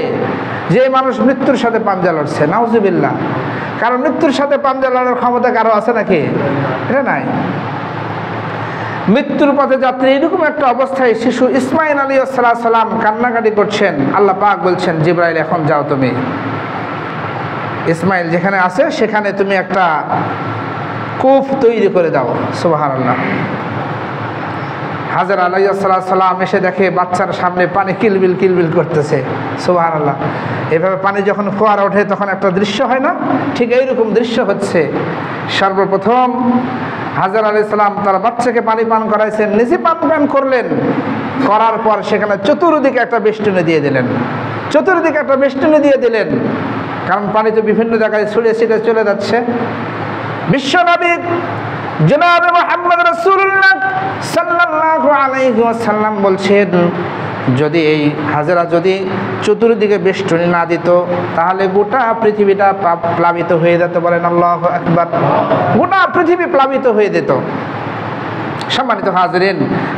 যে মানুষ মৃত্যুর সাথে পাঞ্জা লড়ছে, নাউজুবিল্লাহ। কারণ মৃত্যুর সাথে পাঞ্জা লড়ার ক্ষমতা কারো আছে নাকি? এটা নাই। মৃত্যুর পথে যাত্রী এরকম একটা অবস্থায় শিশু ইসমাইল আলাইহিস সালাম কান্নাকাটি করছেন। আল্লাহ পাক বলছেন, জিবরাইল এখন যাও, তুমি ইসমাইল যেখানে আছে সেখানে তুমি একটা কূপ তৈরি করে দাও। সুবহানাল্লাহ। হাজরা আলাইহিস সালাম এসে দেখে বাচ্চার সামনে পানি কিলবিল কিলবিল করতেছে। সুবহানাল্লাহ। এভাবে পানি যখন ফোয়ারা ওঠে তখন একটা দৃশ্য হয় না? ঠিক এইরকম দৃশ্য হচ্ছে। সর্বপ্রথম হাজরা আলাইহিস সালাম তার বাচ্চাকে পানি পান করাইছেন, নিজে পান করলেন। করার পর সেখানে চতুর্দিকে একটা বেষ্টনী দিয়ে দিলেন, চতুর্দিকে একটা বেষ্টনী দিয়ে দিলেন। কারণ পানি তো বিভিন্ন জায়গায় ছড়িয়ে ছিটে চলে যাচ্ছে। বিশ্বনবী জনাবে মুহাম্মদ রাসূলুল্লাহ সাল্লাল্লাহু আলাইহি ওয়াসাল্লাম বলছেন, যদি এই হাজরা যদি চতুর্দিকে বেষ্টনী না দিত তাহলে গোটা পৃথিবীটা প্লাবিত হয়ে যেত। বলেন আল্লাহু আকবার। গোটা পৃথিবী প্লাবিত হয়ে যেত। সম্মানিত হাজরিন,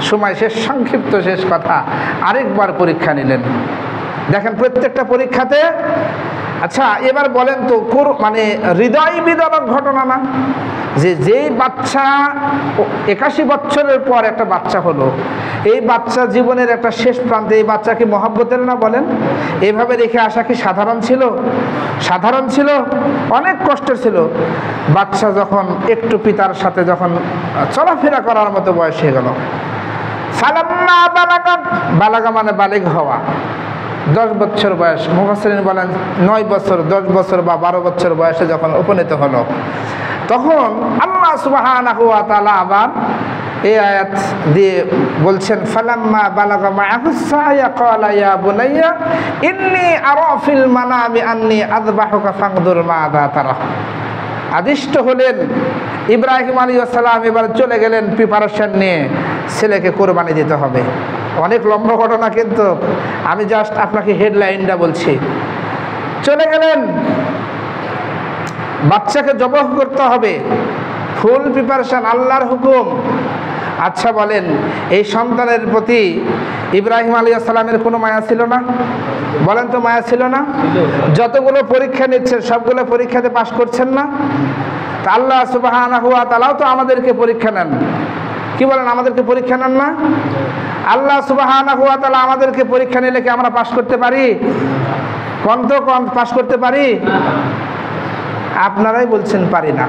সময় শেষ, সংক্ষিপ্ত শেষ কথা। আরেকবার পরীক্ষা নিলেন। দেখেন প্রত্যেকটা পরীক্ষাতে, আচ্ছা এবার বলেন তো মানে হৃদয় বিদারক ঘটনা না যে যেই বাচ্চা 81 বছরের পর একটা বাচ্চা হলো, এই বাচ্চা জীবনের একটা শেষ প্রান্তে, এই বাচ্চাকে মহব্বতের না বলেন? এইভাবে রেখে আসা কি সাধারণ ছিল? সাধারণ ছিল? অনেক কষ্টের ছিল। বাচ্চা যখন একটু পিতার সাথে যখন চলাফেরা করার মতো বয়স হয়ে গেল, ফালাম্মা বালাগা, বালাগা মানে বালিগ হওয়া, 10 বছর বয়স, মুফাসসিরিন বলেন 9 বছর, 10 বছর বা 12 বছর বয়সে যখন উপনীত হলো, তখন আল্লাহ সুবহানাহু ওয়া তাআলা আবার এই আয়াত দিয়ে বলছেন, ফালাম্মা বালাগা মাআহুস সায়া ক্বালা ইয়া বুনাইয়া ইন্নী আরা ফিল মানামি আন্নী আযবাহুকা ফানদুর মাযা তারা। আদিষ্ট হলেন ইব্রাহিম আলাইহিস সালাম, এবার চলে গেলেন প্রিপারেশন নিয়ে, ছেলেকে কোরবানি দিতে হবে। অনেক লম্বা ঘটনা, কিন্তু আমি জাস্ট আপনাকে হেডলাইনটা বলছি। চলে গেলেন, বাচ্চাকে জবাহ করতে হবে, ফুল প্রিপারেশন, আল্লাহর হুকুম। আচ্ছা বলেন, এই সন্তানের প্রতি ইব্রাহিম আলাইহিস সালামের কোনো মায়া ছিল না? বলেন তো, মায়া ছিল না? যতগুলো পরীক্ষা নিচ্ছেন সবগুলো পরীক্ষাতে পাশ করছেন না? তা আল্লাহ সুবহানাহু ওয়া তাআলাও তো আমাদেরকে পরীক্ষা নেন। কি বলেন, আমাদেরকে পরীক্ষা নেন না? আল্লাহ সুবহানাহু ওয়া তাআলা আমাদেরকে পরীক্ষা নিলে কি আমরা পাশ করতে পারি? কোন পাশ করতে পারি? আপনারাই বলছেন পারি না।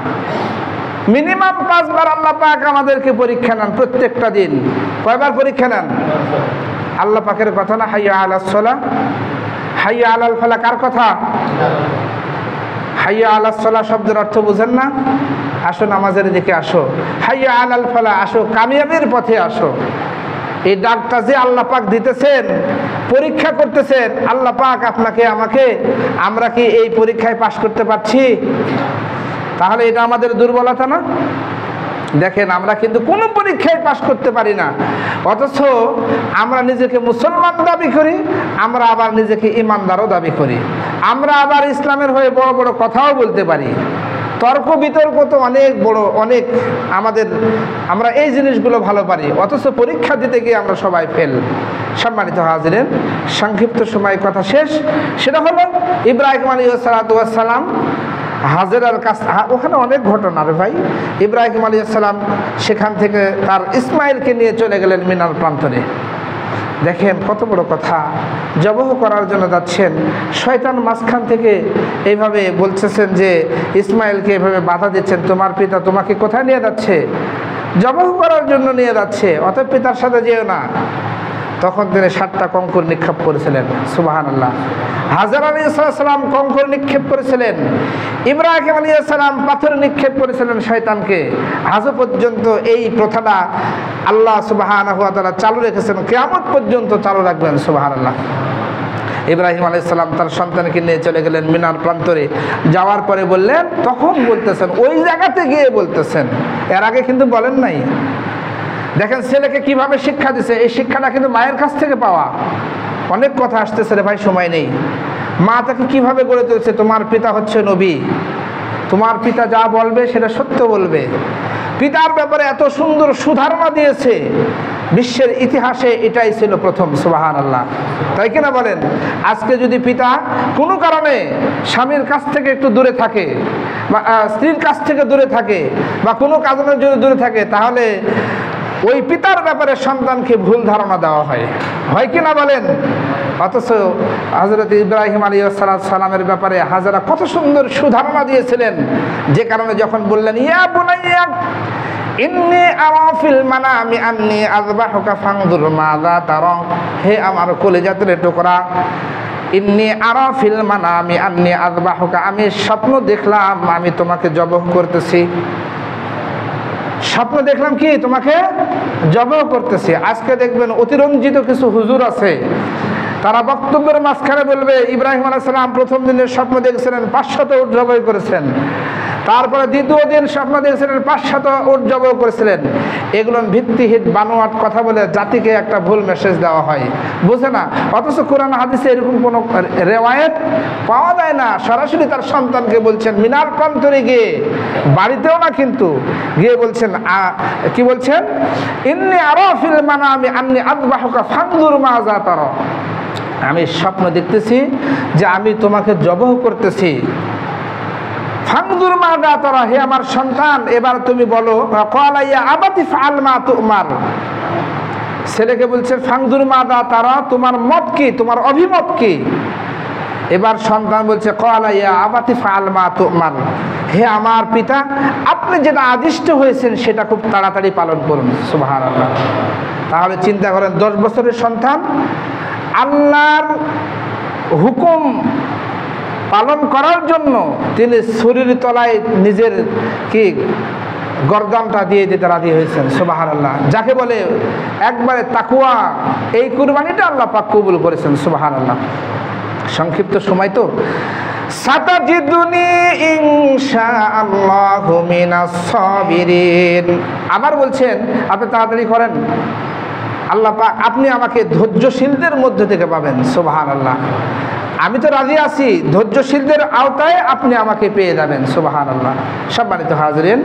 মিনিমাম 5 বার আল্লাহ পাক আমাদেরকে পরীক্ষা নেন প্রত্যেকটা দিন। কয়বার পরীক্ষা নেন? আল্লাহ পাকের কথা না, হাইয়া আলাস সালাহ হাইয়া আলাল ফালাহ। কার কথা? হাইয়া আলাস সালাহ শব্দের অর্থ বুঝেন না? আসো নামাজের দিকে আসো, হাইয়া আলাল ফালাহ, আসো কামিয়াবির পথে আসো। এই ডাকটা যে আল্লাহ পাক দিতেছেন, পরীক্ষা করতেছেন আল্লাহ পাক আপনাকে আমাকে, আমরা কি এই পরীক্ষায় পাশ করতে পারছি? তাহলে এটা আমাদের দুর্বলতা না? দেখেন, আমরা কিন্তু কোনো পরীক্ষায় পাশ করতে পারি না, অথচ আমরা নিজেকে মুসলমান দাবি করি, আমরা আবার নিজেকে ইমানদারও দাবি করি, আমরা আবার ইসলামের হয়ে বড় বড় কথাও বলতে পারি। তর্ক বিতর্ক তো অনেক বড়, অনেক আমরা এই জিনিসগুলো ভালো পারি, অথচ পরীক্ষা দিতে গিয়ে আমরা সবাই ফেল। সম্মানিত হাজিরিন, সংক্ষিপ্ত সময় কথা শেষ। সেটা হলো ইব্রাহিম আলাইহিস সালাম হাজেরার কাছে, ওখানে অনেক ঘটনা রে ভাই। ইব্রাহিম আলাইহিস সালাম সেখান থেকে তার ইসমাইলকে নিয়ে চলে গেলেন মিনার প্রান্তরে। দেখেন কত বড় কথা, জবাহ করার জন্য যাচ্ছেন, শয়তান মাঝখান থেকে এইভাবে বলতেছেন যে ইসমাইলকে এভাবে বাধা দিচ্ছেন, তোমার পিতা তোমাকে কোথায় নিয়ে যাচ্ছে? জবাহ করার জন্য নিয়ে যাচ্ছে, অতএব পিতার সাথে যেও না। তখন তিনি 7টা কঙ্কর নিক্ষেপ করেছিলেন। সুবহানাল্লাহ। হাজরা আলাইহিস সালাম কঙ্কর নিক্ষেপ করেছিলেন, ইব্রাহিম আলাইহিস সালাম পাথর নিক্ষেপ করেছিলেন শয়তানকে। আজও পর্যন্ত এই প্রথাটা আল্লাহ সুবহানাহু ওয়া তাআলা চালু রেখেছেন, কিয়ামত পর্যন্ত চালু রাখবেন। সুবহানাল্লাহ। ইব্রাহিম আলাইহিস সালাম তার সন্তানকে নিয়ে চলে গেলেন মিনার প্রান্তরে। যাওয়ার পরে বললেন, তখন বলতেছেন, ওই জায়গাতে গিয়ে বলতেছেন, এর আগে কিন্তু বলেন নাই। দেখেন ছেলেকে কিভাবে শিক্ষা দিছে, এই শিক্ষাটা কিন্তু মায়ের কাছ থেকে পাওয়া। অনেক কথা আসতেছে রে ভাই, সময় নেই। মা তাকে কিভাবে গড়ে তুলছে, তোমার পিতা হচ্ছে নবী, তোমার পিতা যা বলবে সেটা সত্য বলবে। পিতার ব্যাপারে এত সুন্দর সুধারণা দিয়েছে, বিশ্বের ইতিহাসে এটাই ছিল প্রথম। সুবহানাল্লাহ, তাই কিনা বলেন? আজকে যদি পিতা কোনো কারণে স্বামীর কাছ থেকে একটু দূরে থাকে বা স্ত্রীর কাছ থেকে দূরে থাকে বা কোনো কারণের জন্য দূরে থাকে, তাহলে ওই পিতার ব্যাপারে সন্তানকে ভুল ধারণা দেওয়া হয় কিনা বলেন? অথচ হযরত ইব্রাহিম আলাইহিস সালামের ব্যাপারে হাজেরা কত সুন্দর সুধারণা দিয়েছিলেন, যে কারণে যখন বললেন ইয়া বুনাইয়া ইন্নী আরা ফিল মানামি আন্নী আযবাহুকা ফানজুর মাযা তারা, হে আমার কলিজাতের টুকরা, ইন্নী আরা ফিল মানামি আন্নী আযবাহুকা, আমি স্বপ্ন দেখলাম আমি তোমাকে জবাহ করতেছি। স্বপ্ন দেখলাম কি তোমাকে জবাহ করতেছি। আজকে দেখবেন অতিরঞ্জিত কিছু হুজুর আছে, তারা বক্তব্যের মাঝখানে বলবে ইব্রাহিম আলাইহিস সালাম প্রথম দিনের স্বপ্ন দেখছিলেন 500 উট জবাই করেছেন, তারপরে দ্বিতীয় দিন স্বপ্ন দেখছিলেন 500 উট জবাই করেছিলেন। এগুলো ভিত্তিহীন বানোয়াট কথা বলে জাতিকে একটা ভুল মেসেজ দেওয়া হয়, বুঝে না। অথচ কোরআন হাদিসে এরকম কোনো রেওয়ায়েত পাওয়া যায় না। সরাসরি তার সন্তানকে বলছেন মিনার প্রান্তরে গিয়ে, বাড়িতেও না কিন্তু, গিয়ে বলছেন কি বলছেন, ইন্নী আরা ফিল মানামি আন্নী আযবাহুকা ফানজুর মাযা তারা, আমি স্বপ্ন দেখতেছি যে আমি তোমাকে জবাহ করতেছি। ফানজুর মাযা তারা, হে আমার সন্তান এবার তুমি বলো। ক্বালা ইয়া আবাতি ফাআল মা তুমার, ছেলেকে বলছে ফানজুর মাযা তারা, তোমার মত কি, তোমার অভিমত কি? এবার সন্তান বলছে ক্বালা ইয়া আবাতি ফাআল মা তুমার, হে আমার পিতা আপনি যেটা আদিষ্ট হয়েছেন সেটা খুব তাড়াতাড়ি পালন করুন। সুবহানাল্লাহ। তাহলে চিন্তা করেন, 10 বছরের সন্তান আল্লাহর হুকুম পালন করার জন্য তিনি ছুরির তলায় নিজের কি গর্দানটা দিয়ে দিতে রাজি হয়েছেন। সুবহানাল্লাহ। যাকে বলে একবারে তাকওয়া, এই কুরবানিটা আল্লাহ পাক কবুল করেছেন। সুবহানাল্লাহ। সংক্ষিপ্ত সময় তো, সাতাজিদুনি ইনশাআল্লাহু মিনাস সাবিরিন। আবার বলছেন আপনি তাড়াতাড়ি করেন, আল্লাহ পাক আপনি আমাকে ধৈর্যশীলদের মধ্যে থেকে পাবেন। সুবহানাল্লাহ। আমি তো রাজি আছি, ধৈর্যশীলদের আওতায় আপনি আমাকে পেয়ে যাবেন। সুবহানাল্লাহ। সম্মানিত হাজিরিন,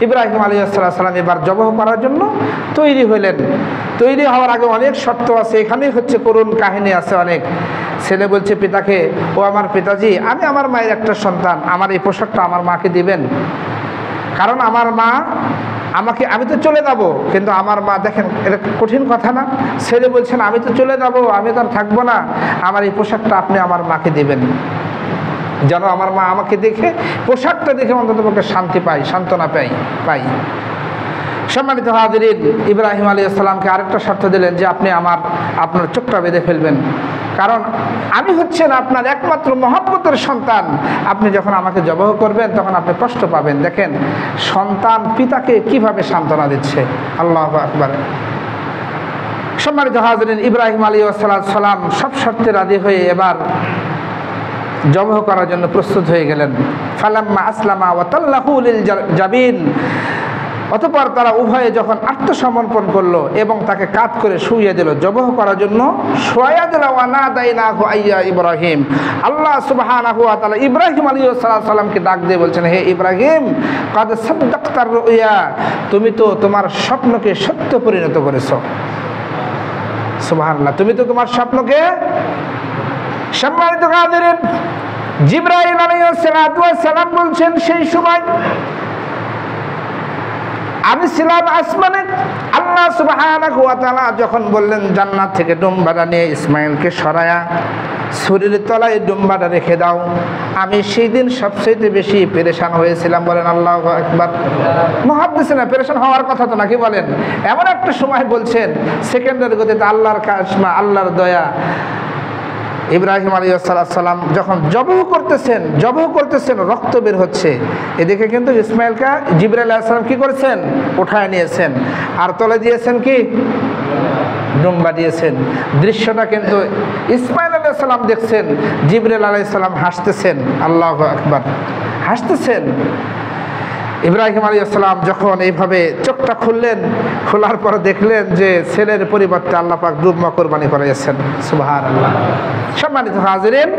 ইব্রাহিম আলাইহিস সালাম এবার জবাহ করার জন্য তৈরি হলেন। তৈরি হওয়ার আগে অনেক শর্ত আছে, এখানেই হচ্ছে করুণ কাহিনী আছে অনেক। ছেলে বলছে পিতাকে, ও আমার পিতাজি, আমি আমার মায়ের একটা সন্তান, আমার এই পোশাকটা আমার মাকে দিবেন, কারণ আমার মা আমাকে, আমি তো চলে যাব কিন্তু আমার মা, দেখেন এটা কঠিন কথা না? ছেলে বলছেন আমি তো চলে যাব, আমি তো আর থাকবো না, আমার এই পোশাকটা আপনি আমার মাকে দিবেন, যেন আমার মা আমাকে দেখে, পোশাকটা দেখে অন্ততপক্ষে শান্তি পাই, সান্ত্বনা পাই। সম্মানিত হাজিরিন, ইব্রাহিম আলাইহিস সালামকে আরেকটা শর্ত দিলেন যে আপনি আপনার চোখটা বেঁধে ফেলবেন, কারণ আমি হচ্ছেন আপনার একমাত্র মহব্বতের সন্তান, আপনি যখন আমাকে জবাহ করবেন তখন আপনি কষ্ট পাবেন। দেখেন সন্তান পিতাকে কিভাবে সান্ত্বনা দিচ্ছে। আল্লাহু আকবার। সম্মানিত হাজিরিন, ইব্রাহিম আলাইহিস সালাম সব শর্তে রাজি হয়ে এবার জবাহ করার জন্য প্রস্তুত হয়ে গেলেন। ফালাম্মা আসলামা ওয়া তাল্লাহু লিল জাবিন, অতঃপর তারা উভয়ে যখন আত্মসমর্পণ করলো এবং তাকে কাত করে শুইয়ে দিল জবাহ করার জন্য, শুইয়ে দিল, ওয়া নাদাইনাহু আইয়া ইব্রাহিম, আল্লাহ সুবহানাহু ওয়া তাআলা ইব্রাহিম আলাইহিস সালামকে ডাক দিয়ে বলছেন, হে ইব্রাহিম, কাদ সাদ্দাকতার রুয়া, তুমি তো তোমার স্বপ্নকে সত্য পরিণত করেছো। সুবহানাল্লাহ। তুমি তো তোমার স্বপ্নকে, সম্মানিত হাজিরিন, জিবরাইল আলাইহিস সালাম বলছেন সেই সময় আমি ছিলাম আসমানে। আল্লাহ সুবহানাহু ওয়া তাআলা যখন বললেন জান্নাত থেকে ডুমবাটা নিয়ে ইসমাইলকে সরায়া ছুরির তলায় ডুমবাটা রেখে দাও, আমি সেই দিন সবচেয়ে বেশি পেরেশান হয়েছিলাম। বলেন আল্লাহু আকবার। মুহাদ্দিসিনা পেরেশান হওয়ার কথা তো নাকি বলেন? এমন একটা সময় বলছেন সেকেন্ডের গতিতে আল্লাহর কাশমা, আল্লাহর দয়া। ইব্রাহিম আলাইহিস সালাম যখন জবাহ করতেছেন রক্ত বের হচ্ছে, এদিকে কিন্তু ইসমাইলকে জিবরাইল আলাইহিস সালাম কি করেছেন? উঠায় নিয়েছেন আর তলে দিয়েছেন কি? ডুম্বা দিয়েছেন। দৃশ্যটা কিন্তু ইসমাইল আলাইহিস সালাম দেখছেন, জিবরাইল আলাইহিস সালাম হাসতেছেন। আল্লাহু আকবার। হাসতেছেন। ইব্রাহিম আলাইহিস সালাম যখন এইভাবে চোখটা খুললেন, খোলার পর দেখলেন যে ছেলের পরিবর্তে আল্লাহ পাক দুম্বা কোরবানি করাইছেন। সুবহানাল্লাহ। সম্মানিত হাজিরিন,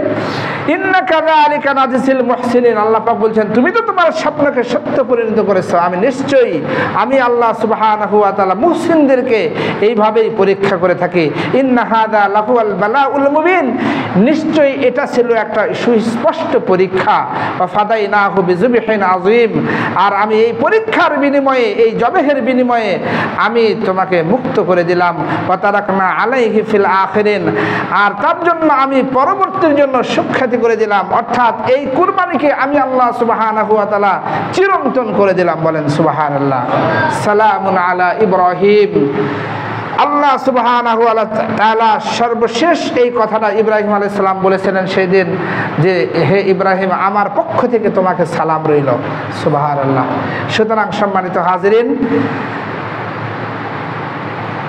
ইন্নাকা যালিকা নাজিসিল মুহসিনিন, আল্লাহ পাক বলছেন তুমি তো তোমার স্বপ্নকে সত্য পরিণত করেছো, আমি নিশ্চয়ই আমি আল্লাহ সুবহানাহু ওয়া তাআলা মুহসিনদেরকে এইভাবেই পরীক্ষা করে থাকি। ইন্না হাযা লাহুল বালাউল মুবিন, নিশ্চয়ই এটা ছিল একটা সুস্পষ্ট পরীক্ষা। ওয়া ফাদাইনাহু বিযুবহিন আযীম, আর আমি এই পরীক্ষার বিনিময়ে, এই জবেহের বিনিময়ে আমি তোমাকে মুক্ত করে দিলাম। ওয়া তারাকনা আলাইহি ফিল আখিরিন, আর তার জন্য আমি পরবর্তীর জন্য সুখ্যাতি করে দিলাম, অর্থাৎ এই কুরবানিকে আমি আল্লাহ সুবহানাহু ওয়া তাআলা চিরন্তন করে দিলাম। বলেন সুবহানাল্লাহ। সালামুন আলা ইব্রাহিম, আল্লাহ সুবহানাহু ওয়া তাআলা সর্বশেষ এই কথাটা ইব্রাহিম আলাইহিস সালাম বলেছিলেন সেই দিন, যে হে ইব্রাহিম আমার পক্ষ থেকে তোমাকে সালাম রইল। সুবহানাল্লাহ। সুতরাং সম্মানিত হাজিরিন,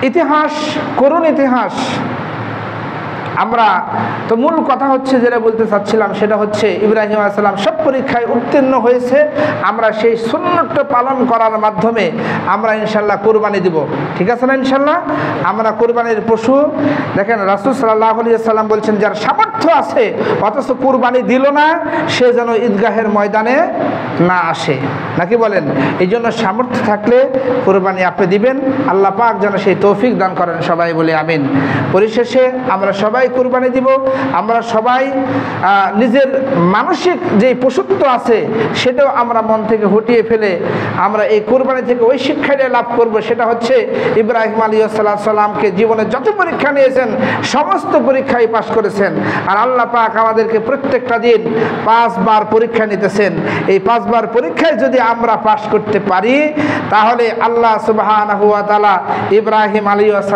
ইতিহাস, করুণ ইতিহাস, আমরা তো মূল কথা হচ্ছে যেটা বলতে চাচ্ছিলাম সেটা হচ্ছে ইব্রাহিম আলাইহিস সালাম সব পরীক্ষায় উত্তীর্ণ হয়েছে। আমরা সেই সুন্নতটা পালন করার মাধ্যমে আমরা ইনশাল্লাহ কুরবানি দিব। ঠিক আছে না? ইনশাল্লাহ আমরা কুরবানির পশু, দেখেন রাসূল সাল্লাল্লাহু আলাইহি ওয়াসাল্লাম বলছেন যার সামর্থ্য আছে অথচ কুরবানি দিল না, সে যেন ঈদগাহের ময়দানে না আসে, নাকি বলেন? এই জন্য সামর্থ্য থাকলে কুরবানি আপনি দিবেন। আল্লাহ পাক যেন সেই তৌফিক দান করেন, সবাই বলি আমিন। পরিশেষে আমরা সবাই কুরবানি দিব। আমরা সবাই নিজের মানসিক যে পশুত্ব আছে সেটাও আমরা মন থেকে হটিয়ে ফেলে আমরা এই কুরবানি থেকে ওই শিক্ষাটা লাভ করব, সেটা হচ্ছে ইব্রাহিম আলাইহিস সালামকে জীবনে যত পরীক্ষা নিয়েছেন সমস্ত পরীক্ষায় পাশ করেছেন। আর আল্লাহ পাক আমাদেরকে প্রত্যেকটা দিন 5 বার পরীক্ষা নিতেছেন। এই 5 বার পরীক্ষায় যদি আমরা পাশ করতে পারি তাহলে আল্লাহ সুবহানাহু ওয়া তাআলা ইব্রাহিম আলাইহিস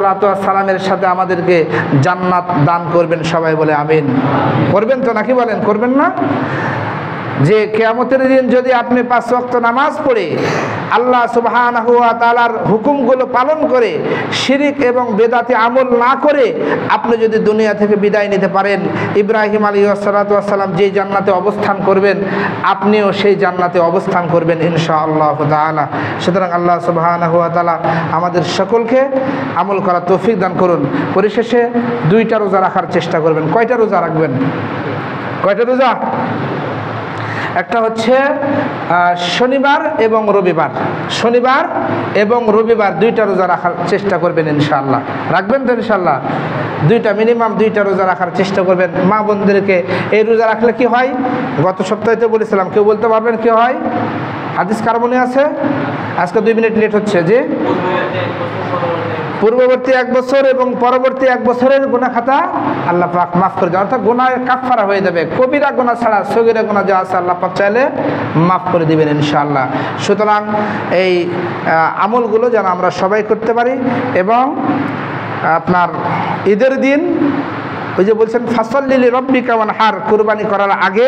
সালামের সাথে আমাদেরকে জান্নাত দান করবেন। সবাই বলে আমিন। করবেন তো, নাকি বলেন? করবেন না? যে কিয়ামতের দিন যদি আপনি 5 ওয়াক্ত নামাজ পড়ে আল্লাহ সুবহানাহু ওয়া তাআলার হুকুমগুলো পালন করে শিরিক এবং বেদাতি আমল না করে আপনি যদি দুনিয়া থেকে বিদায় নিতে পারেন, ইব্রাহিম আলাইহিস সালাম যেই জান্নাতে অবস্থান করবেন আপনিও সেই জান্নাতে অবস্থান করবেন ইনশাআল্লাহ তাআলা। সুতরাং আল্লাহ সুবহানাহু ওয়া তাআলা আমাদের সকলকে আমল করার তৌফিক দান করুন। পরিশেষে 2টা রোজা রাখার চেষ্টা করবেন। কয়টা রোজা রাখবেন? কয়টা রোজা? একটা হচ্ছে শনিবার এবং রবিবার। শনিবার এবং রবিবার 2টা রোজা রাখার চেষ্টা করবেন ইনশাআল্লাহ। রাখবেন তো ইনশাআল্লাহ? 2টা মিনিমাম 2টা রোজা রাখার চেষ্টা করবেন। মা বোনদেরকে এই রোজা রাখলে কি হয় গত সপ্তাহে তো বলেছিলাম, কেউ বলতে পারবেন কি হয়? হাদিস কার মনে আছে? আজকে 2 মিনিট লেট হচ্ছে। যে পূর্ববর্তী 1 বছর এবং পরবর্তী 1 বছরের গুনাহ খাতা আল্লাহ পাক মাফ করে দেন, অর্থাৎ গুনাহের কাফারা হয়ে যাবে। কবিরা গুনাহ ছাড়া সগীরা গুনাহ যা আছে আল্লাহ পাক চাইলে মাফ করে দিবেন ইনশাআল্লাহ। সুতরাং এই আমলগুলো যেন আমরা সবাই করতে পারি। এবং আপনার ঈদের দিন ওই যে বলছেন ফাসল্লি লিরাব্বিকা ওয়ানহার, কুরবানি করার আগে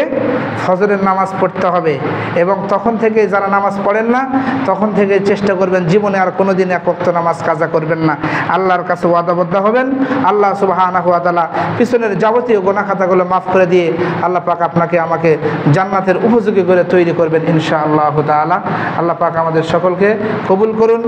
ফজরের নামাজ পড়তে হবে। এবং তখন থেকে যারা নামাজ পড়েন না তখন থেকে চেষ্টা করবেন জীবনে আর কোনোদিন 1 ওয়াক্ত নামাজ কাজা করবেন না। আল্লাহর কাছে ওয়াদাবদ্ধ হবেন। আল্লাহ সুবহানাহু ওয়া তাআলা পিছনের যাবতীয় গুনাহ খাতাগুলো মাফ করে দিয়ে আল্লাহ পাক আপনাকে আমাকে জান্নাতের উপযোগী করে তৈরি করবেন ইনশাআল্লাহ তাআলা। আল্লাহ পাক আমাদের সকলকে কবুল করুন।